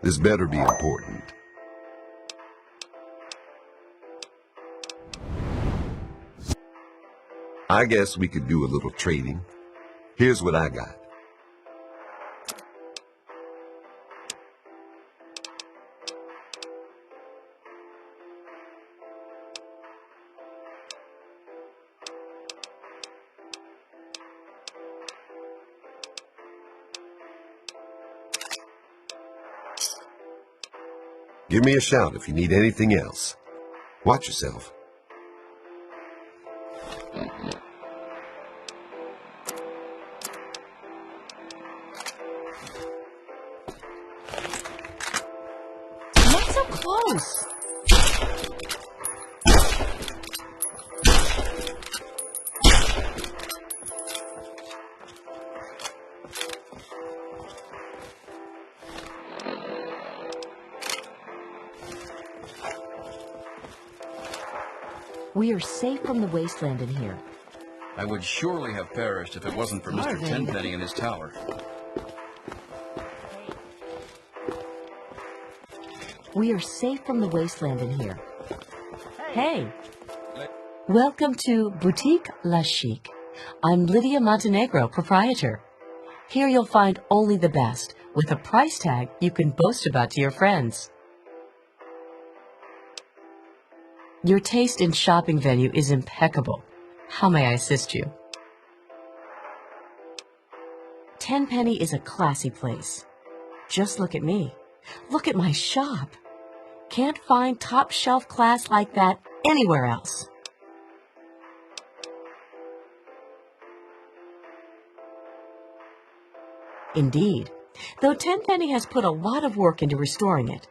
This better be important. I guess we could do a little trading. Here's what I got. Give me a shout if you need anything else. Watch yourself. Not so close. We are safe from the wasteland in here. I would surely have perished if it wasn't for Mr. Marvin. Tenpenny and his tower. We are safe from the wasteland in here. Hey! Welcome to Boutique La Chic. I'm Lydia Montenegro, proprietor. Here you'll find only the best, with a price tag you can boast about to your friends. Your taste in shopping venue is impeccable. How may I assist you? Tenpenny is a classy place. Just look at me. Look at my shop. Can't find top shelf class like that anywhere else. Indeed, though Tenpenny has put a lot of work into restoring it,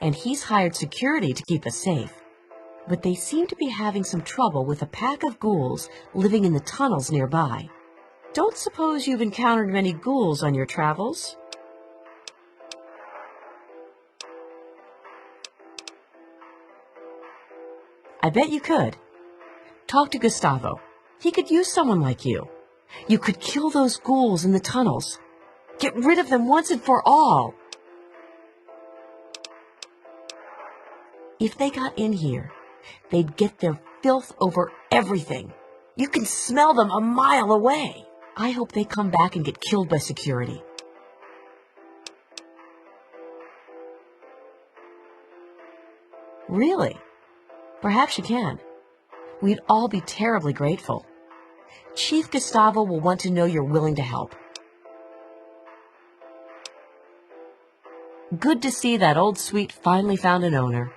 and he's hired security to keep us safe. But they seem to be having some trouble with a pack of ghouls living in the tunnels nearby. Don't suppose you've encountered many ghouls on your travels? I bet you could. Talk to Gustavo. He could use someone like you. You could kill those ghouls in the tunnels. Get rid of them once and for all. If they got in here, they'd get their filth over everything. You can smell them a mile away. I hope they come back and get killed by security. Really? Perhaps you can. We'd all be terribly grateful. Chief Gustavo will want to know you're willing to help. Good to see that old suite finally found an owner.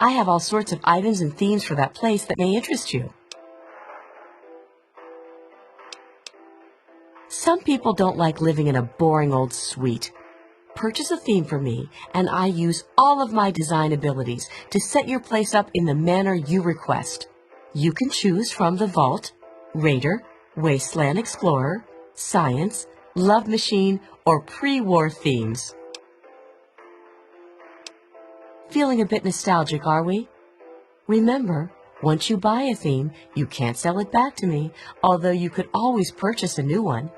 I have all sorts of items and themes for that place that may interest you. Some people don't like living in a boring old suite. Purchase a theme for me, and I use all of my design abilities to set your place up in the manner you request. You can choose from the Vault, Raider, Wasteland Explorer, Science, Love Machine, or pre-war themes. Feeling a bit nostalgic, are we? Remember, once you buy a theme, you can't sell it back to me, although you could always purchase a new one.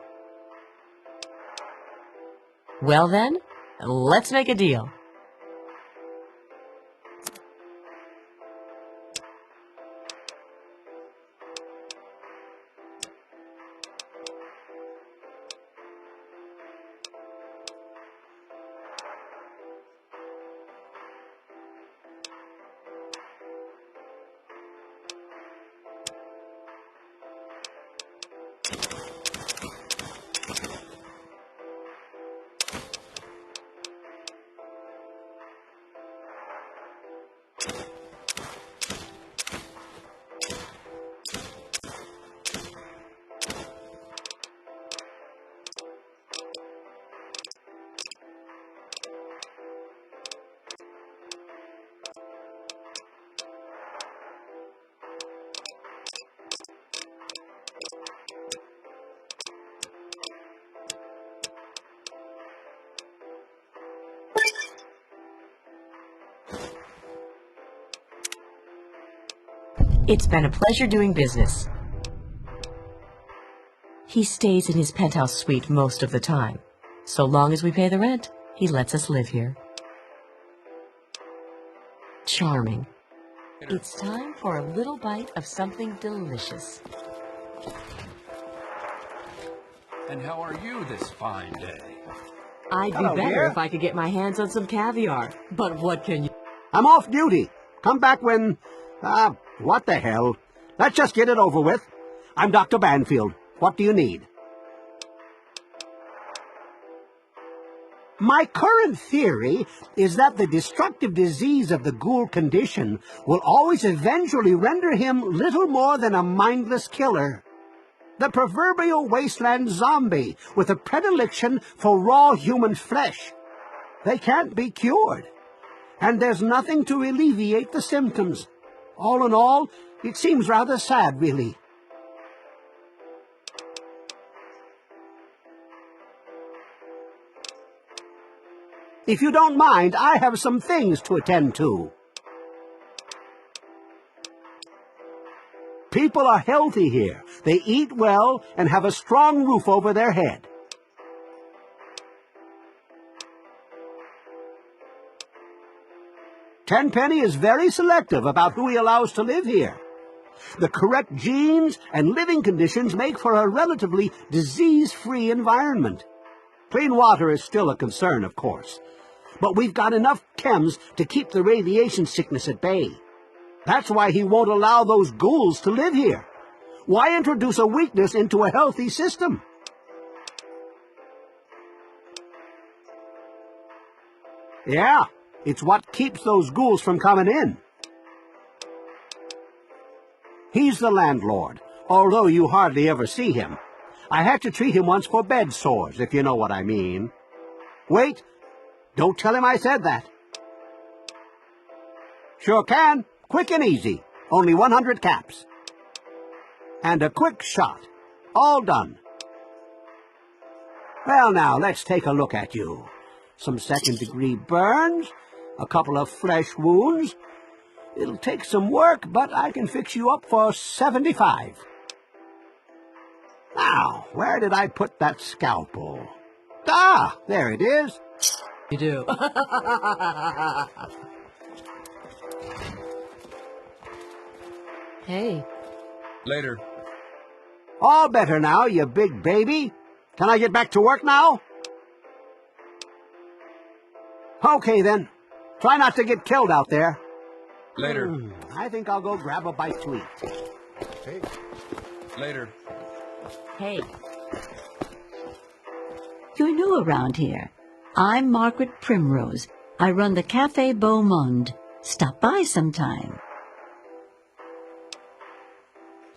Well then, let's make a deal. It's been a pleasure doing business. He stays in his penthouse suite most of the time. So long as we pay the rent, he lets us live here. charming. It's time for a little bite of something delicious. And how are you this fine day? I'd be Hello, better dear. if I could get my hands on some caviar. But what can you... I'm off duty. Come back when... what the hell? Let's just get it over with. I'm Dr. Banfield. What do you need? My current theory is that the destructive disease of the ghoul condition will always eventually render him little more than a mindless killer. The proverbial wasteland zombie with a predilection for raw human flesh. They can't be cured, and there's nothing to alleviate the symptoms. All in all, it seems rather sad, really. If you don't mind, I have some things to attend to. People are healthy here. They eat well and have a strong roof over their head. Tenpenny is very selective about who he allows to live here. The correct genes and living conditions make for a relatively disease-free environment. Clean water is still a concern, of course, but we've got enough chems to keep the radiation sickness at bay. That's why he won't allow those ghouls to live here. Why introduce a weakness into a healthy system? Yeah, it's what keeps those ghouls from coming in. He's the landlord, although you hardly ever see him. I had to treat him once for bed sores, if you know what I mean. Wait, don't tell him I said that. Sure can. Quick and easy. Only 100 caps. And a quick shot. All done. Well, now, let's take a look at you. Some second-degree burns, a couple of flesh wounds. It'll take some work, but I can fix you up for 75. Now, where did I put that scalpel? Ah, there it is. You do. Hey, Later. All better now, you big baby. Can I get back to work now? Okay, then. Try not to get killed out there. Later. I think I'll go grab a bite to eat. Later. hey. You're new around here. I'm Margaret Primrose. I run the Café Beau Monde. Stop by sometime.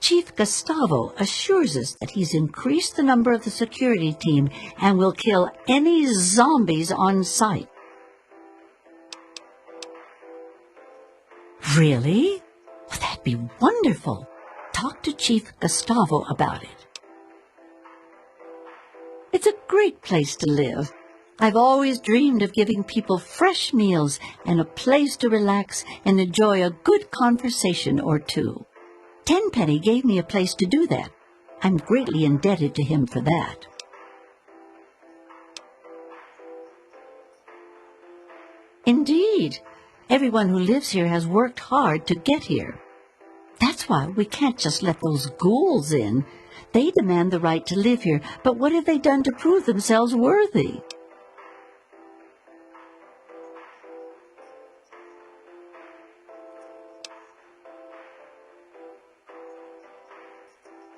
Chief Gustavo assures us that he's increased the number of the security team and will kill any zombies on sight. Really? Well, that'd be wonderful. Talk to Chief Gustavo about it. It's a great place to live. I've always dreamed of giving people fresh meals and a place to relax and enjoy a good conversation or two. Tenpenny gave me a place to do that. I'm greatly indebted to him for that. Indeed, everyone who lives here has worked hard to get here. That's why we can't just let those ghouls in. They demand the right to live here, but what have they done to prove themselves worthy?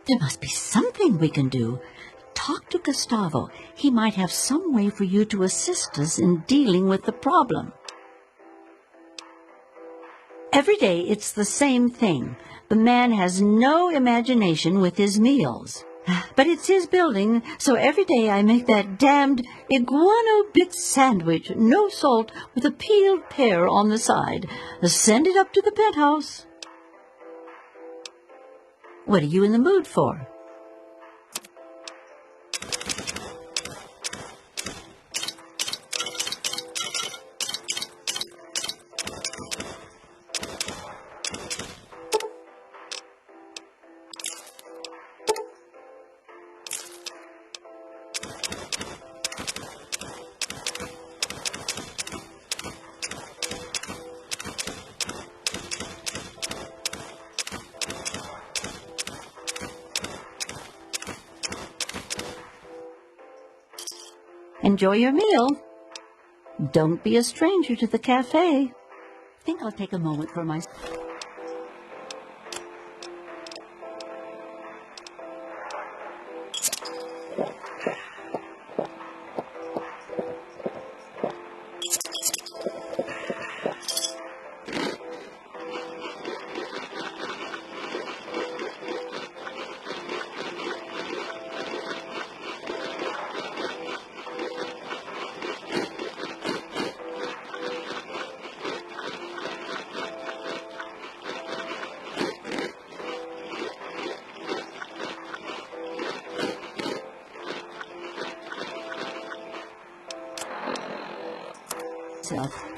There must be something we can do. Talk to Gustavo. He might have some way for you to assist us in dealing with the problem. Every day it's the same thing. The man has no imagination with his meals. But it's his building, so every day I make that damned iguana bit sandwich, no salt, with a peeled pear on the side. Send it up to the penthouse. What are you in the mood for? Enjoy your meal. Don't be a stranger to the cafe. Think I'll take a moment for my...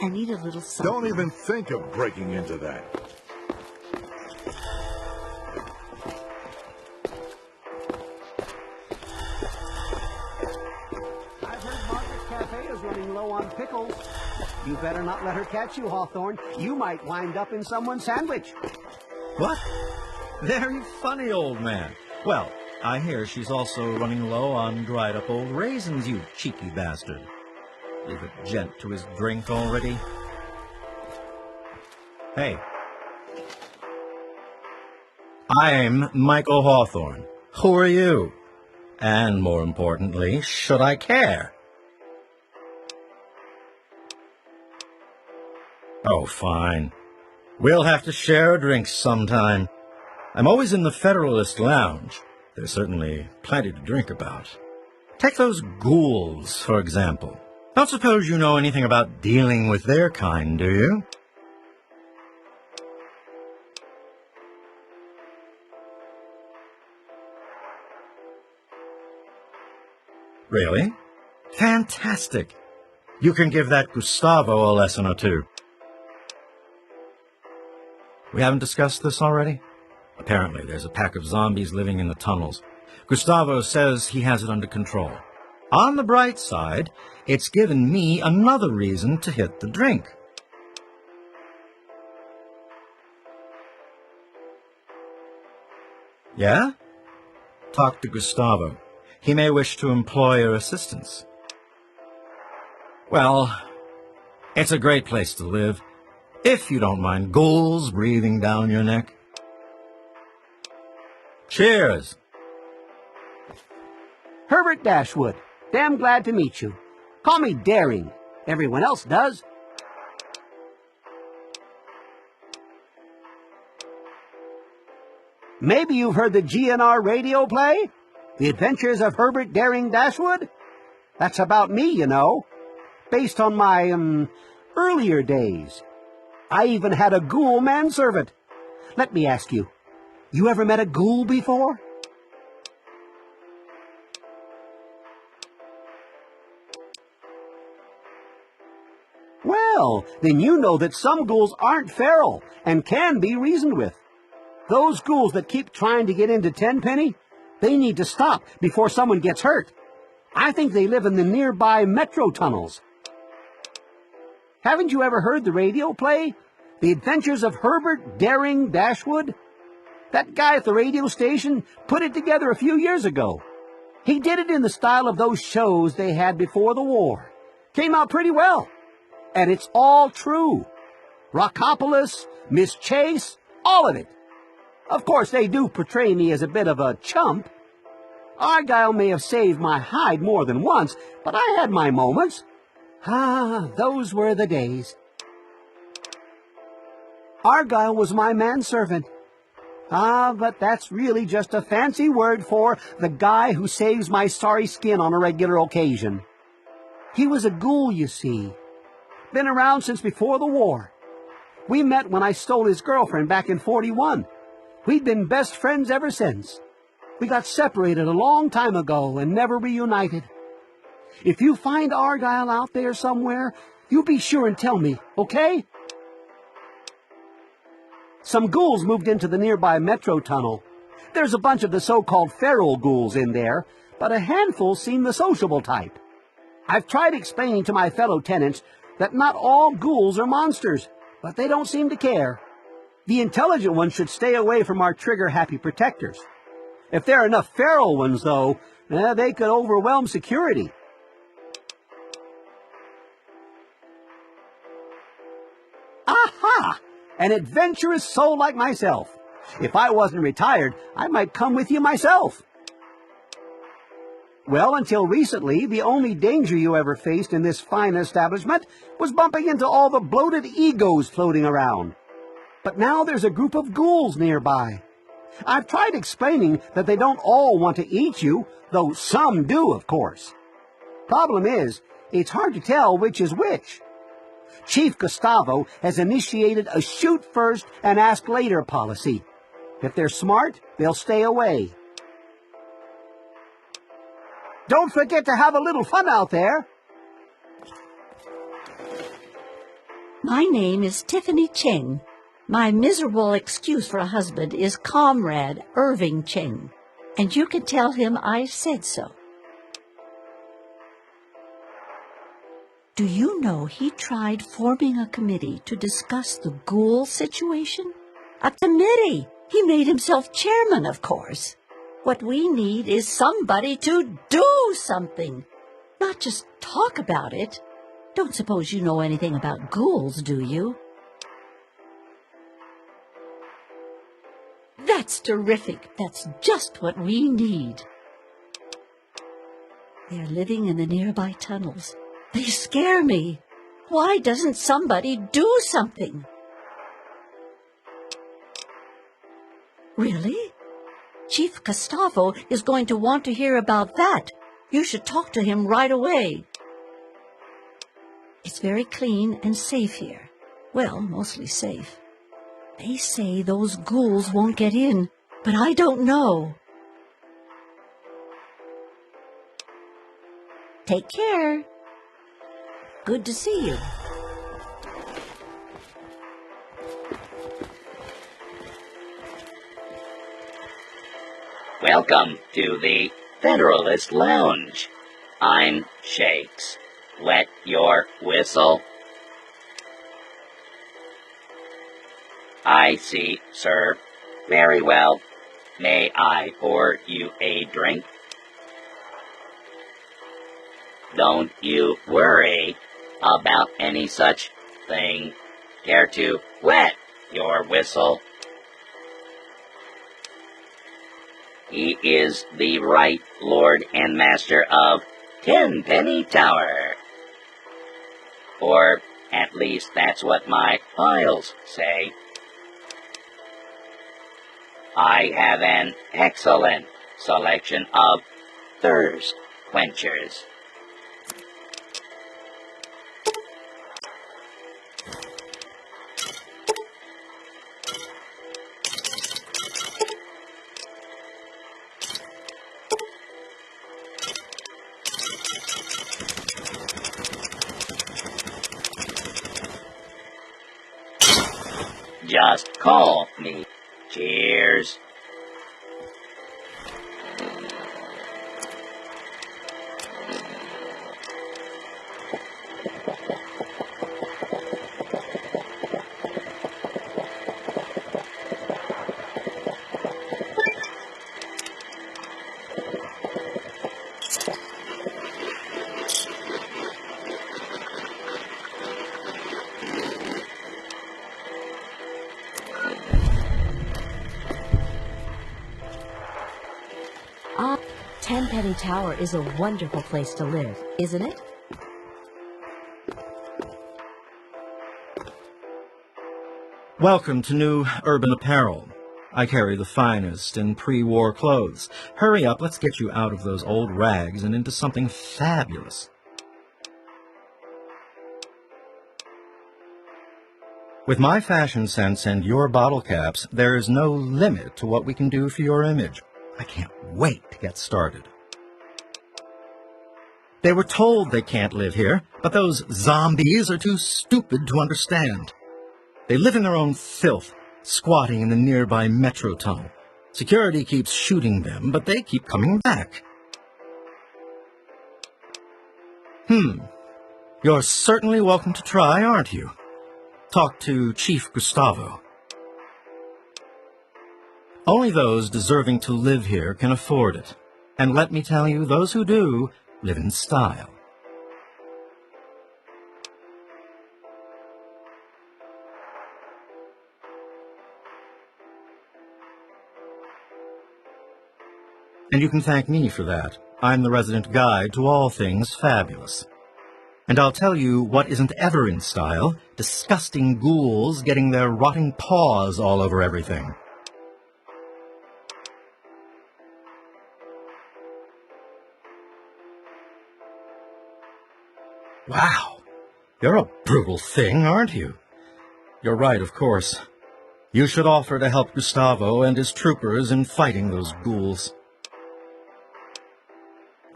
I need a little something. Don't even think of breaking into that. I've heard Margaret's Cafe is running low on pickles. You better not let her catch you, Hawthorne. You might wind up in someone's sandwich. What? Very funny, old man. Well, I hear she's also running low on dried-up old raisins, you cheeky bastard. Leave a gent to his drink already. Hey. I'm Michael Hawthorne. Who are you? And more importantly, should I care? Oh, fine. We'll have to share a drink sometime. I'm always in the Federalist Lounge. There's certainly plenty to drink about. Take those ghouls, for example. Don't suppose you know anything about dealing with their kind, do you? Really? Fantastic. You can give that Gustavo a lesson or two. We haven't discussed this already? Apparently, there's a pack of zombies living in the tunnels. Gustavo says he has it under control. On the bright side, it's given me another reason to hit the drink. Yeah? Talk to Gustavo. He may wish to employ your assistance. Well, it's a great place to live, if you don't mind ghouls breathing down your neck. Cheers! Herbert Dashwood. Damn glad to meet you. Call me Daring. Everyone else does. Maybe you've heard the GNR radio play? The Adventures of Herbert Daring Dashwood? That's about me, you know. Based on my, earlier days. I even had a ghoul manservant. Let me ask you, you ever met a ghoul before? Well, then you know that some ghouls aren't feral and can be reasoned with. Those ghouls that keep trying to get into Tenpenny, they need to stop before someone gets hurt. I think they live in the nearby metro tunnels. Haven't you ever heard the radio play, The Adventures of Herbert Daring Dashwood? That guy at the radio station put it together a few years ago. He did it in the style of those shows they had before the war. Came out pretty well. And it's all true. Rockopolis, Miss Chase, all of it. Of course, they do portray me as a bit of a chump. Argyle may have saved my hide more than once, but I had my moments. Ah, those were the days. Argyle was my manservant. Ah, but that's really just a fancy word for the guy who saves my sorry skin on a regular occasion. He was a ghoul, you see. Been around since before the war. We met when I stole his girlfriend back in '41. We'd been best friends ever since. We got separated a long time ago and never reunited. If you find Argyle out there somewhere, you be sure and tell me, okay? Some ghouls moved into the nearby metro tunnel. There's a bunch of the so-called feral ghouls in there, but a handful seem the sociable type. I've tried explaining to my fellow tenants that not all ghouls are monsters, but they don't seem to care. The intelligent ones should stay away from our trigger-happy protectors. If there are enough feral ones, though, they could overwhelm security. An adventurous soul like myself. If I wasn't retired, I might come with you myself. Well, until recently, the only danger you ever faced in this fine establishment was bumping into all the bloated egos floating around. But now there's a group of ghouls nearby. I've tried explaining that they don't all want to eat you, though some do, of course. Problem is, it's hard to tell which is which. Chief Gustavo has initiated a shoot first and ask later policy. If they're smart, they'll stay away. Don't forget to have a little fun out there. My name is Tiffany Cheng. My miserable excuse for a husband is Comrade Irving Cheng, and you can tell him I said so. Do you know he tried forming a committee to discuss the ghoul situation? A committee! He made himself chairman, of course. What we need is somebody to do something, not just talk about it. Don't suppose you know anything about ghouls, do you? That's terrific. That's just what we need. They're living in the nearby tunnels. They scare me. Why doesn't somebody do something? Really? Chief Gustavo is going to want to hear about that. You should talk to him right away. It's very clean and safe here. Well, mostly safe. They say those ghouls won't get in, but I don't know. Take care. Good to see you. Welcome to the Federalist Lounge. I'm Shakes. Wet your whistle. I see, sir. Very well. May I pour you a drink? Don't you worry about any such thing. Care to wet your whistle? He is the right Lord and Master of Tenpenny Tower. Or at least that's what my files say. I have an excellent selection of thirst quenchers. Just call me. Cheers. Tenpenny Tower is a wonderful place to live, isn't it? Welcome to New Urban Apparel. I carry the finest in pre-war clothes. Hurry up, let's get you out of those old rags and into something fabulous. With my fashion sense and your bottle caps, there is no limit to what we can do for your image. I can't wait to get started. They were told they can't live here, but those zombies are too stupid to understand. They live in their own filth, squatting in the nearby metro tunnel. Security keeps shooting them, but they keep coming back. You're certainly welcome to try, aren't you? Talk to Chief Gustavo. Only those deserving to live here can afford it. And let me tell you, those who do live in style. And you can thank me for that. I'm the resident guide to all things fabulous. And I'll tell you what isn't ever in style: disgusting ghouls getting their rotting paws all over everything. Wow, you're a brutal thing, aren't you? You're right, of course. You should offer to help Gustavo and his troopers in fighting those ghouls.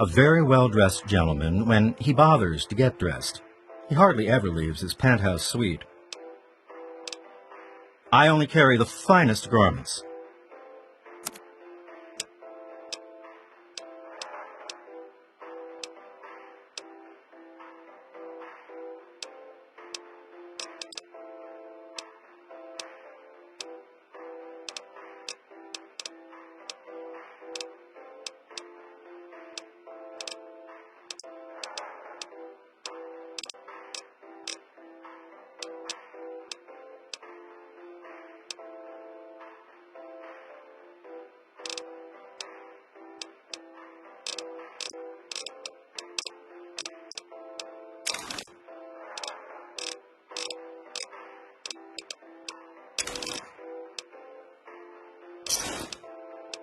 A very well-dressed gentleman when he bothers to get dressed. He hardly ever leaves his penthouse suite. I only carry the finest garments.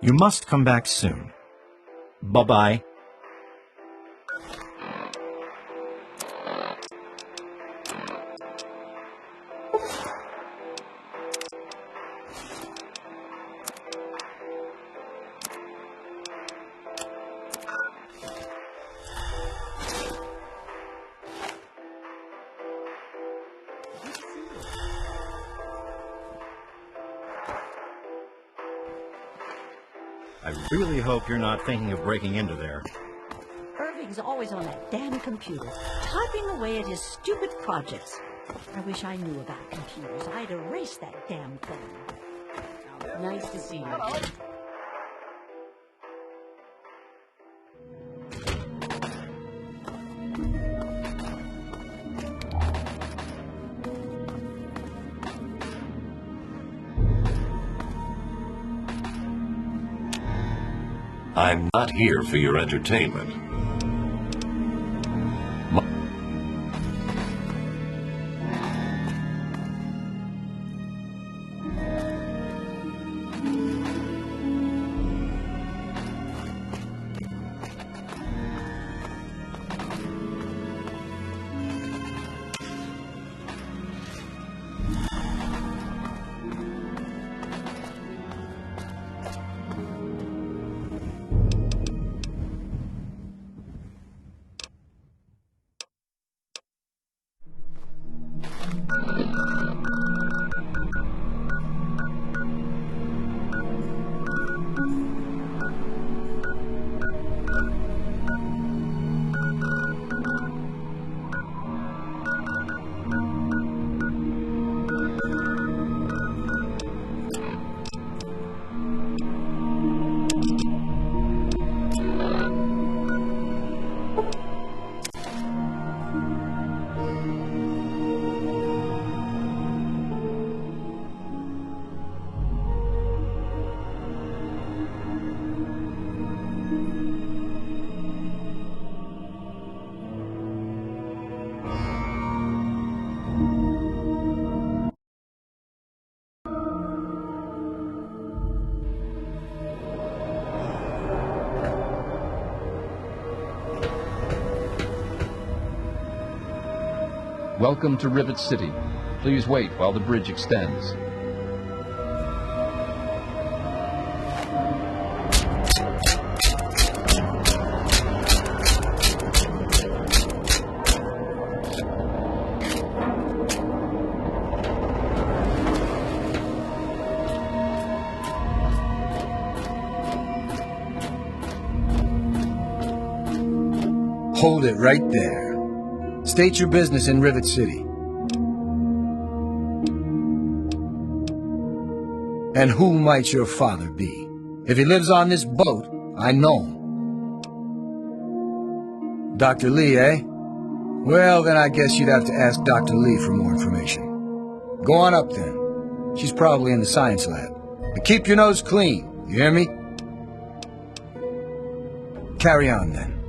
You must come back soon. Bye-bye. I really hope you're not thinking of breaking into there. Irving's always on that damn computer, typing away at his stupid projects. I wish I knew about computers. I'd erase that damn thing. Nice to see you again. I'm not here for your entertainment. Welcome to Rivet City. Please wait while the bridge extends. Hold it right there. State your business in Rivet City. And who might your father be? If he lives on this boat, I know him. Dr. Lee, eh? Well, then I guess you'd have to ask Dr. Lee for more information. Go on up then. She's probably in the science lab. But keep your nose clean, you hear me? Carry on, then.